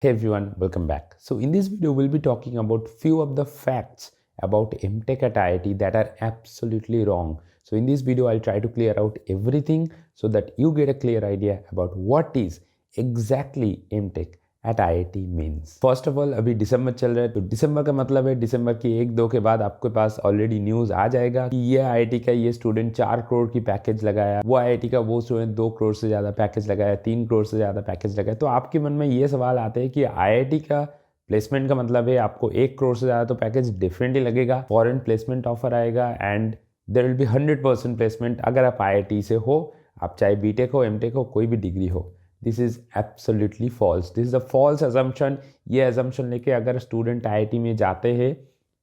Hey everyone, welcome back. So in this video, we'll be talking about few of the facts about MTech at IIT that are absolutely wrong. So in this video, I'll try to clear out everything so that you get a clear idea about what is exactly MTech at IIT means. First of all, अभी दिसंबर चल रहा है, तो दिसंबर का मतलब है दिसंबर की 1-2 के बाद आपके पास ऑलरेडी न्यूज़ आ जाएगा कि ये IIT का ये स्टूडेंट 4 करोड़ की पैकेज लगाया, वो IIT का वो स्टूडेंट 2 करोड़ से ज़्यादा पैकेज लगाया, 3 करोड़ से ज़्यादा पैकेज लगाया। तो आपके मन में ये सवाल आते हैं कि IIT का प्लेसमेंट का मतलब है आपको 1 करोड़ से ज़्यादा तो पैकेज डिफरेंटली लगेगा, फॉरेन प्लेसमेंट ऑफर आएगा and there will be 100% placement अगर आप IIT से हो, आप चाहे बीटेक हो, एमटेक हो, कोई भी डिग्री हो। This is absolutely false, this is a false assumption. ये अजम्पशन लेके अगर स्टूडेंट IIT में जाते हैं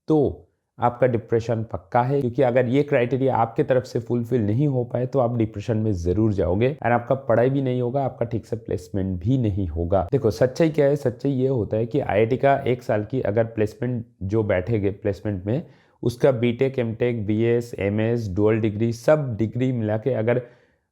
तो आपका डिप्रेशन पक्का है, क्योंकि अगर ये क्राइटेरिया आपके तरफ से फुलफिल नहीं हो पाए तो आप डिप्रेशन में ज़रूर जाओगे एंड आपका पढ़ाई भी नहीं होगा, आपका ठीक से प्लेसमेंट भी नहीं होगा। देखो सच्चाई क्या है, सच्चाई ये होता है कि IIT का 1 साल की अगर प्लेसमेंट जो बैठेगे प्लेसमेंट में, उसका BTech, MTech, BS, MS, dual degree, सब डिग्री मिला के अगर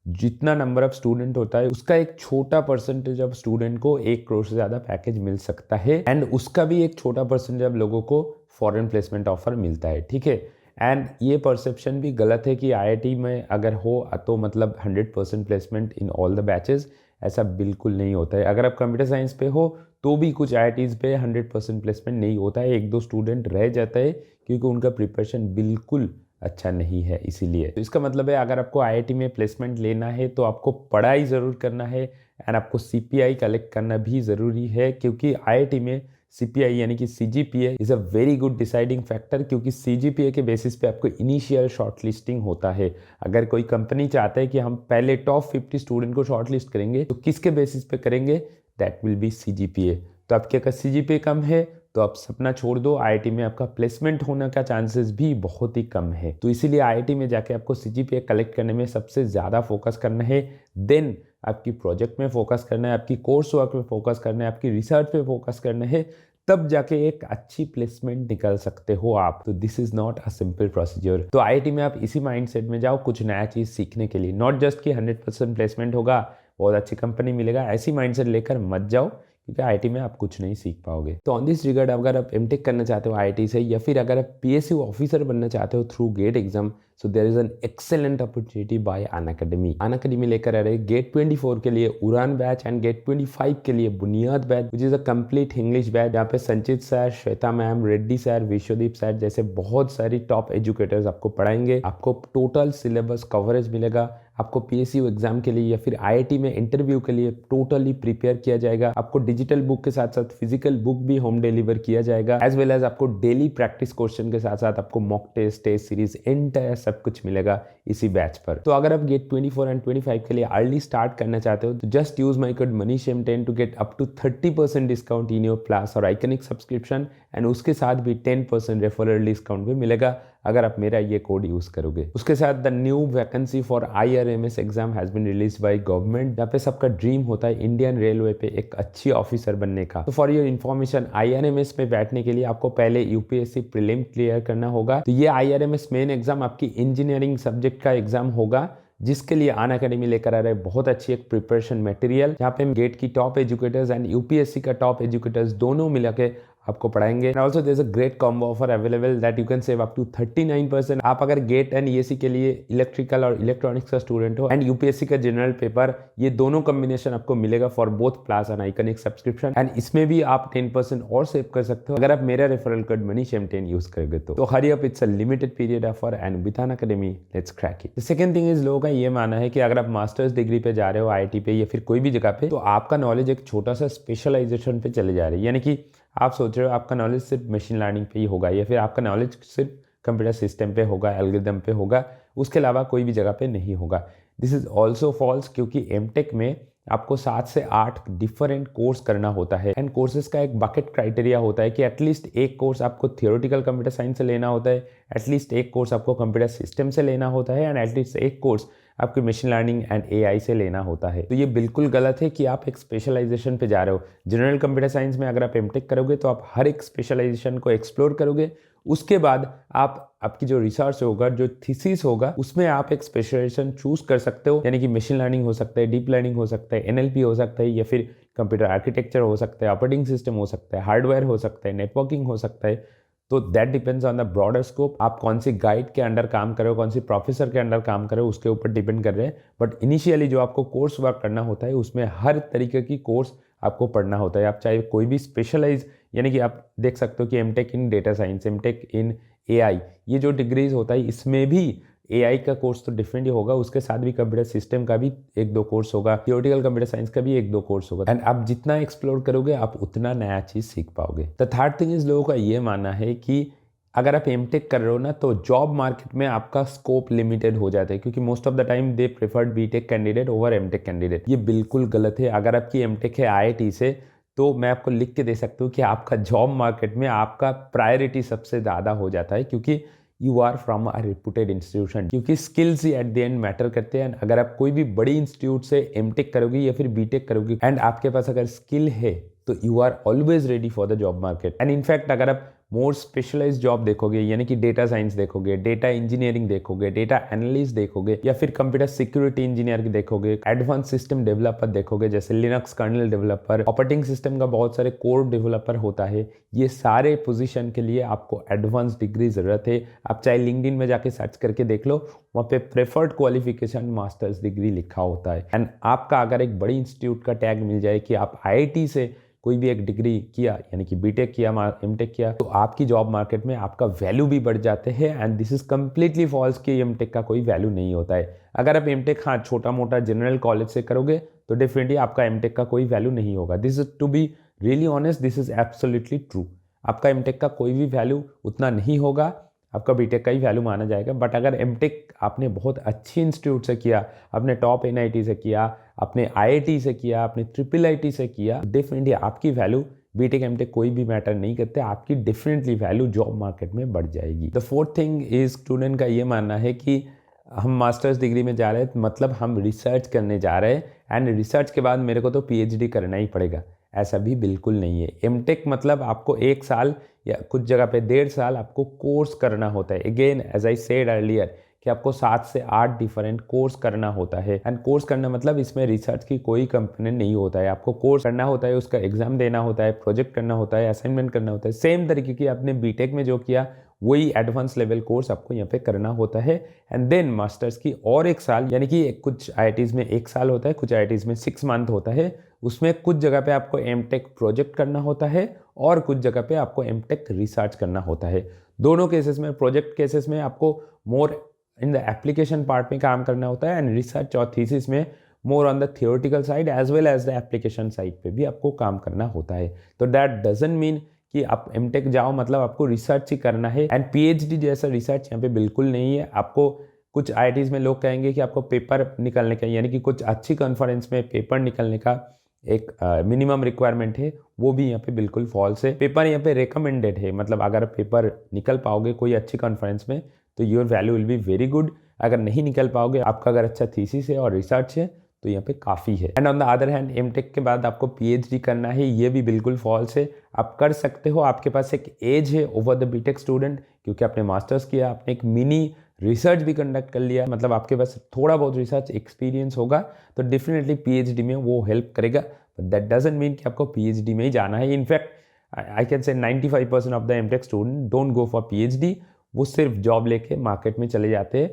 जितना नंबर ऑफ स्टूडेंट होता है उसका एक छोटा परसेंटेज ऑफ स्टूडेंट को 1 करोड़ से ज़्यादा पैकेज मिल सकता है एंड उसका भी एक छोटा परसेंटेज ऑफ लोगों को फॉरेन प्लेसमेंट ऑफर मिलता है, ठीक है। एंड ये परसेप्शन भी गलत है कि IIT में अगर हो तो मतलब 100% placement in all the batches, ऐसा बिल्कुल नहीं होता है। अगर आप कंप्यूटर साइंस पे हो तो भी कुछ IITs पे 100% प्लेसमेंट नहीं होता है, 1-2 स्टूडेंट रह जाता है क्योंकि उनका प्रिपरेशन बिल्कुल अच्छा नहीं है। इसीलिए तो इसका मतलब है अगर आपको IIT में प्लेसमेंट लेना है तो आपको पढ़ाई ज़रूर करना है एंड आपको CPI कलेक्ट करना भी ज़रूरी है, क्योंकि IIT में CPI यानी कि CGPA is a very good deciding factor, क्योंकि CGPA के बेसिस पे आपको इनिशियल शॉर्ट लिस्टिंग होता है। अगर कोई कंपनी चाहता है कि हम पहले टॉप 50 स्टूडेंट को शॉर्ट लिस्ट करेंगे तो किसके बेसिस पे करेंगे, दैट विल बी CGPA। तो आपके अगर CGPA कम है तो आप सपना छोड़ दो, IIT में आपका प्लेसमेंट होने का चांसेस भी बहुत ही कम है। तो इसीलिए IIT में जाके आपको CGPA कलेक्ट करने में सबसे ज़्यादा फोकस करना है, देन आपकी प्रोजेक्ट में फोकस करना है, आपकी कोर्स वर्क में फोकस करना है, आपकी रिसर्च पे फोकस करना है, तब जाके एक अच्छी प्लेसमेंट निकल सकते हो आप। तो this is not a simple procedure. तो IIT में आप इसी माइंडसेट में जाओ कुछ नया चीज़ सीखने के लिए, नॉट जस्ट कि 100% प्लेसमेंट होगा, बहुत अच्छी कंपनी मिलेगा, ऐसी माइंडसेट लेकर मत जाओ, क्योंकि IIT में आप कुछ नहीं सीख पाओगे। तो ऑन दिस रिगार्ड अगर आप एमटेक करना चाहते हो IIT से, या फिर अगर आप PSU ऑफिसर बनना चाहते हो through GATE exam, so there is an excellent opportunity by Unacademy. Unacademy लेकर आ रहे गेट 24 के लिए उड़ान बैच एंड गेट 25 के लिए बुनियाद batch, which is a complete English batch, जहाँ पे संचित sir, Shweta ma'am, Reddy sir, Vishwadeep sir जैसे बहुत सारी टॉप एजुकेटर्स आपको पढ़ाएंगे। आपको टोटल सिलेबस कवरेज मिलेगा, आपको PSU एग्जाम के लिए या फिर IIT में इंटरव्यू के लिए टोटली प्रिपेयर किया जाएगा। आपको डिजिटल बुक के साथ साथ फिजिकल बुक भी होम डिलीवर किया जाएगा, एज वेल एज आपको डेली प्रैक्टिस क्वेश्चन के साथ साथ आपको mock test, test series, entire सब कुछ मिलेगा इसी बैच पर। तो अगर आप गेट 24 एंड 25 के लिए अर्ली स्टार्ट करना चाहते हो तो just use my code MANISHM10 to get up to 30% discount in your plus और आइकनिक सब्सक्रिप्शन, एंड उसके साथ भी 10% रेफरल डिस्काउंट भी मिलेगा अगर आप मेरा ये कोड यूज करोगे। उसके साथ the new vacancy for IRMS exam has been release by government, जहाँ पे सबका ड्रीम होता है इंडियन रेलवे पे एक अच्छी ऑफिसर बनने का। तो फॉर योर इन्फॉर्मेशन, IRMS में बैठने के लिए आपको पहले UPSC प्रीलिम क्लियर करना होगा। तो ये IRMS मेन एग्जाम आपकी इंजीनियरिंग सब्जेक्ट का एग्जाम होगा, जिसके लिए अनअकैडमी लेकर आ रहे हैं बहुत अच्छी एक प्रिपरेशन मटेरियल, जहाँ पे हम गेट की टॉप एजुकेटर्स एंड UPSC का टॉप एजुकेटर्स दोनों मिला के आपको पढ़ाएंगे। And also there is a great combo offer available that you can save up to 39%। आप अगर गेट एंड ESC के लिए इलेक्ट्रिकल और इलेक्ट्रॉनिक्स का स्टूडेंट हो एंड UPSC का जनरल पेपर, ये दोनों कॉम्बिनेशन आपको मिलेगा for both plus and iconic subscription, and इसमें भी आप 10% और सेव कर सकते हो अगर आप मेरा रेफरल कोड MANISHM10 यूज करोगे। तो hurry up, it's a limited period offer and with Unacademy let's crack it. The second thing is, लोगों का ये मानना है कि अगर आप मास्टर्स डिग्री पे जा रहे हो IIT पे या फिर कोई भी जगह पे, तो आपका नॉलेज एक छोटा सा स्पेशलाइजेशन पे चले जा रहे हैं, यानी कि आप सोच रहे हो आपका नॉलेज सिर्फ मशीन लर्निंग पे ही होगा या फिर आपका नॉलेज सिर्फ कंप्यूटर सिस्टम पे होगा, एल्गोरिथम पे होगा, उसके अलावा कोई भी जगह पे नहीं होगा। दिस इज ऑल्सो फॉल्स, क्योंकि एमटेक में आपको 7 से 8 डिफरेंट कोर्स करना होता है एंड कोर्सेज का एक बकेट क्राइटेरिया होता है कि एटलीस्ट एक कोर्स आपको थियोरेटिकल कंप्यूटर साइंस से लेना होता है, एटलीस्ट एक कोर्स आपको कंप्यूटर सिस्टम से लेना होता है, एंड एटलीस्ट एक कोर्स आपकी मशीन लर्निंग एंड AI से लेना होता है। तो ये बिल्कुल गलत है कि आप एक स्पेशलाइजेशन पे जा रहे हो। जनरल कंप्यूटर साइंस में अगर आप एमटेक करोगे तो आप हर एक स्पेशलाइजेशन को एक्सप्लोर करोगे, उसके बाद आपकी जो रिसर्च होगा, जो थीसिस होगा, उसमें आप एक स्पेशलाइजेशन चूज कर सकते हो, यानी कि मशीन लर्निंग हो सकता है, डीप लर्निंग हो सकता है, NLP हो सकता है, या फिर कंप्यूटर आर्किटेक्चर हो सकता है, ऑपरेटिंग सिस्टम हो सकता है, हार्डवेयर हो सकता है, नेटवर्किंग हो सकता है। तो that depends on the broader scope. आप कौन सी गाइड के अंडर काम कर रहे हो, कौन सी प्रोफेसर के अंडर काम कर रहे हो, उसके ऊपर डिपेंड कर रहे हैं। बट इनिशियली जो आपको कोर्स वर्क करना होता है उसमें हर तरीके की कोर्स आपको पढ़ना होता है। आप चाहे कोई भी स्पेशलाइज, यानी कि आप देख सकते हो कि MTech in data science, MTech in AI, ये जो डिग्रीज होता है इसमें भी एआई का कोर्स तो डिफरेंट ही होगा, उसके साथ भी कंप्यूटर सिस्टम का भी एक दो कोर्स होगा, थियोरेटिकल कंप्यूटर साइंस का भी एक दो कोर्स होगा। एंड आप जितना एक्सप्लोर करोगे आप उतना नया चीज़ सीख पाओगे। द थर्ड थिंग इज, लोगों का ये मानना है कि अगर आप एमटेक कर रहे हो ना तो जॉब मार्केट में आपका स्कोप लिमिटेड हो जाता है, क्योंकि most of the time they preferred BTech candidate over MTech candidate. ये बिल्कुल गलत है। अगर आपकी एमटेक है आईआईटी से तो मैं आपको लिख के दे सकता हूँ कि आपका जॉब मार्केट में आपका प्रायोरिटी सबसे ज़्यादा हो जाता है, क्योंकि you are from a reputed institution, क्योंकि स्किल्स ही एट द एंड मैटर करते हैं। अगर आप कोई भी बड़ी इंस्टीट्यूट से एमटेक करोगे या फिर बीटेक करोगे एंड आपके पास अगर स्किल है तो you are always ready for the job market. And in fact अगर आप मोर स्पेशलाइज्ड जॉब देखोगे, यानी कि डेटा साइंस देखोगे, डेटा इंजीनियरिंग देखोगे, डेटा एनालिस्ट देखोगे, या फिर कंप्यूटर सिक्योरिटी इंजीनियर देखोगे, एडवांस सिस्टम डेवलपर देखोगे जैसे Linux kernel developer, operating system का बहुत सारे कोर डेवलपर होता है, ये सारे पोजीशन के लिए आपको एडवांस डिग्री ज़रूरत है। आप चाहे लिंक्डइन में जाके सर्च करके देख लो, वहाँ पे प्रेफर्ड क्वालिफिकेशन मास्टर्स डिग्री लिखा होता है। एंड आपका अगर एक बड़ी इंस्टीट्यूट का टैग मिल जाए कि आप आईआईटी से कोई भी एक डिग्री किया, यानी कि बीटेक किया, एमटेक किया, तो आपकी जॉब मार्केट में आपका वैल्यू भी बढ़ जाते हैं। And this is completely false कि एमटेक का कोई वैल्यू नहीं होता है। अगर आप एमटेक हाँ छोटा मोटा जनरल कॉलेज से करोगे तो डेफिनेटली आपका एमटेक का कोई वैल्यू नहीं होगा। This is to be really honest, this is absolutely true. आपका एमटेक का कोई भी वैल्यू उतना नहीं होगा, आपका बीटेक का ही वैल्यू माना जाएगा। बट अगर एमटेक आपने बहुत अच्छी इंस्टीट्यूट से किया, आपने टॉप एनआईटी से किया, आपने आईआईटी से किया, आपने ट्रिपल आईटी से किया, डेफिनेटली आपकी वैल्यू बीटेक एमटेक कोई भी मैटर नहीं करते, आपकी डेफिनेटली वैल्यू जॉब मार्केट में बढ़ जाएगी। The fourth thing is, student का ये मानना है कि हम मास्टर्स डिग्री में जा रहे हैं मतलब हम रिसर्च करने जा रहे हैं एंड रिसर्च के बाद मेरे को तो पीएचडी करना ही पड़ेगा। ऐसा भी बिल्कुल नहीं है। एमटेक मतलब आपको 1 साल या कुछ जगह पे 1.5 साल आपको कोर्स करना होता है। Again as I said earlier कि आपको 7 से 8 डिफरेंट कोर्स करना होता है। एंड कोर्स करना मतलब इसमें रिसर्च की कोई कंपोनेंट नहीं होता है। आपको कोर्स करना होता है, उसका एग्जाम देना होता है, प्रोजेक्ट करना होता है, असाइनमेंट करना होता है। सेम तरीके की आपने बीटेक में जो किया वही एडवांस लेवल कोर्स आपको यहाँ पे करना होता है। एंड देन मास्टर्स की और 1 साल, यानी कि कुछ आईआईटीज में 1 साल होता है, कुछ आईआईटीज में 6 मंथ होता है। उसमें कुछ जगह पे आपको एमटेक प्रोजेक्ट करना होता है और कुछ जगह पे आपको एमटेक रिसर्च करना होता है। दोनों केसेस में, प्रोजेक्ट केसेस में आपको मोर इन द एप्लीकेशन पार्ट में काम करना होता है एंड रिसर्च और थीसिस में more on the theoretical side as well as the application side पे भी आपको काम करना होता है। तो दैट डजंट मीन कि आप एमटेक जाओ मतलब आपको रिसर्च ही करना है। एंड पीएचडी जैसा रिसर्च यहाँ पे बिल्कुल नहीं है। आपको कुछ आईआईटीज में लोग कहेंगे कि आपको पेपर निकलने का, यानी कि कुछ अच्छी कॉन्फ्रेंस में पेपर निकलने का एक मिनिमम रिक्वायरमेंट है, वो भी यहाँ पे बिल्कुल फॉल्स है। पेपर यहाँ पे रिकमेंडेड है, मतलब अगर पेपर निकल पाओगे कोई अच्छी कॉन्फ्रेंस में तो your value will be very good. अगर नहीं निकल पाओगे, आपका अगर अच्छा थीसिस है और रिसर्च है तो यहाँ पे काफ़ी है। And on the other hand MTech के बाद आपको पीएचडी करना है, ये भी बिल्कुल फॉल्स है। आप कर सकते हो, आपके पास एक एज है ओवर द बीटेक स्टूडेंट, क्योंकि आपने मास्टर्स किया, आपने एक मिनी रिसर्च भी कंडक्ट कर लिया, मतलब आपके पास थोड़ा बहुत रिसर्च एक्सपीरियंस होगा तो डेफिनेटली पीएचडी में वो हेल्प करेगा। बट दैट डजंट मीन कि आपको पीएचडी में ही जाना है। In fact I can say 95% of the MTech student don't go for PhD, वो सिर्फ जॉब लेके मार्केट में चले जाते हैं।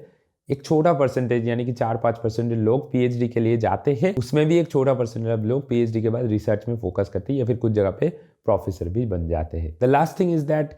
एक छोटा परसेंटेज, यानी कि 4-5% लोग पीएचडी के लिए जाते हैं, उसमें भी एक छोटा परसेंटेज लोग पीएचडी के बाद रिसर्च में फोकस करते हैं या फिर कुछ जगह पे प्रोफेसर भी बन जाते हैं। The last thing is that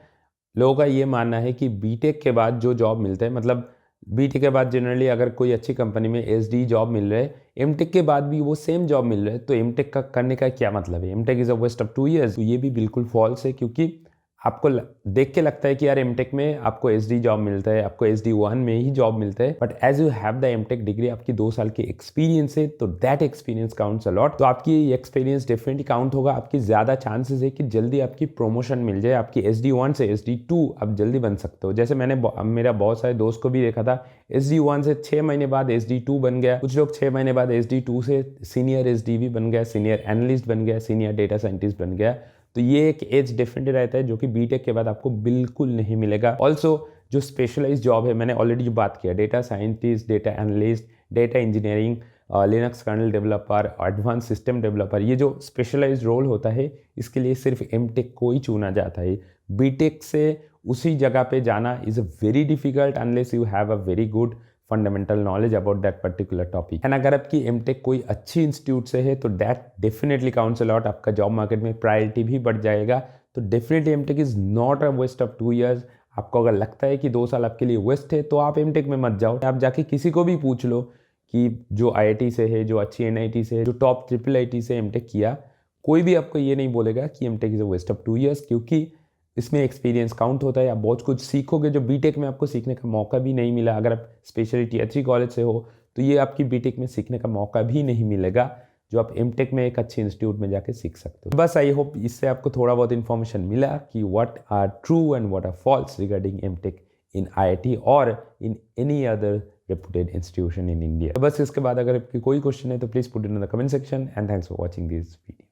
लोगों का ये मानना है कि बीटेक के बाद जो जॉब मिलता है, मतलब बीटेक के बाद जनरली अगर कोई अच्छी कंपनी में एसडी जॉब मिल रहा है, एमटेक के बाद भी वो सेम जॉब मिल रहा है, तो एमटेक का करने का क्या मतलब है? MTech is a waste of 2 years। तो ये भी बिल्कुल फॉल्स है, क्योंकि आपको देख के लगता है कि यार एमटेक में आपको एसडी जॉब मिलता है, आपको SD1 में ही जॉब मिलता है, but as you have the MTech degree, आपकी 2 साल की एक्सपीरियंस है, तो that experience counts a lot. तो आपकी एक्सपीरियंस डेफिनेटली काउंट होगा। आपकी ज़्यादा चांसेस है कि जल्दी आपकी प्रमोशन मिल जाए, आपकी SD1 से SD2 आप जल्दी बन सकते हो। जैसे मैंने मेरा बहुत सारे दोस्त को भी देखा था, SD1 से 6 महीने बाद SD2 बन गया, कुछ लोग 6 महीने बाद SD2 से सीनियर SDV बन गया, सीनियर एनालिस्ट बन गया, सीनियर डेटा साइंटिस्ट बन गया। तो ये एक एज डिफरेंट रहता है जो कि बीटेक के बाद आपको बिल्कुल नहीं मिलेगा। ऑल्सो जो स्पेशलाइज जॉब है, मैंने ऑलरेडी जो बात किया, data scientist, data analyst, data engineering, Linux kernel developer, advance system developer, ये जो स्पेशलाइज्ड रोल होता है इसके लिए सिर्फ एमटेक को ही चुना जाता है। बीटेक से उसी जगह पे जाना is a very difficult unless you have a very good fundamental knowledge about that particular topic. And अगर आपकी एमटेक कोई अच्छी इंस्टीट्यूट से है तो that definitely counts a lot, आपका जॉब मार्केट में प्रायोरिटी भी बढ़ जाएगा। तो definitely MTech is not a waste of 2 years। आपको अगर लगता है कि 2 साल आपके लिए वेस्ट है तो आप एमटेक में मत जाओ। आप जाके किसी को भी पूछ लो कि जो आईआईटी से है, जो अच्छी एनआईटी से है, जो टॉप ट्रिपल आईटी से एमटेक किया, कोई भी आपको ये नहीं बोलेगा कि MTech is a waste of 2 years, क्योंकि इसमें एक्सपीरियंस काउंट होता है। आप बहुत कुछ सीखोगे जो बीटेक में आपको सीखने का मौका भी नहीं मिला। अगर आप स्पेशली टियर 3 कॉलेज से हो तो ये आपकी बीटेक में सीखने का मौका भी नहीं मिलेगा जो आप एमटेक में एक अच्छे इंस्टीट्यूट में जाके सीख सकते हो। बस आई होप इससे आपको थोड़ा बहुत इन्फॉर्मेशन मिला कि what are true and what are false regarding MTech in IIT और in any other reputed institution in India। बस इसके बाद अगर आपकी कोई क्वेश्चन है तो please put it in the comment section and thanks for watching this video.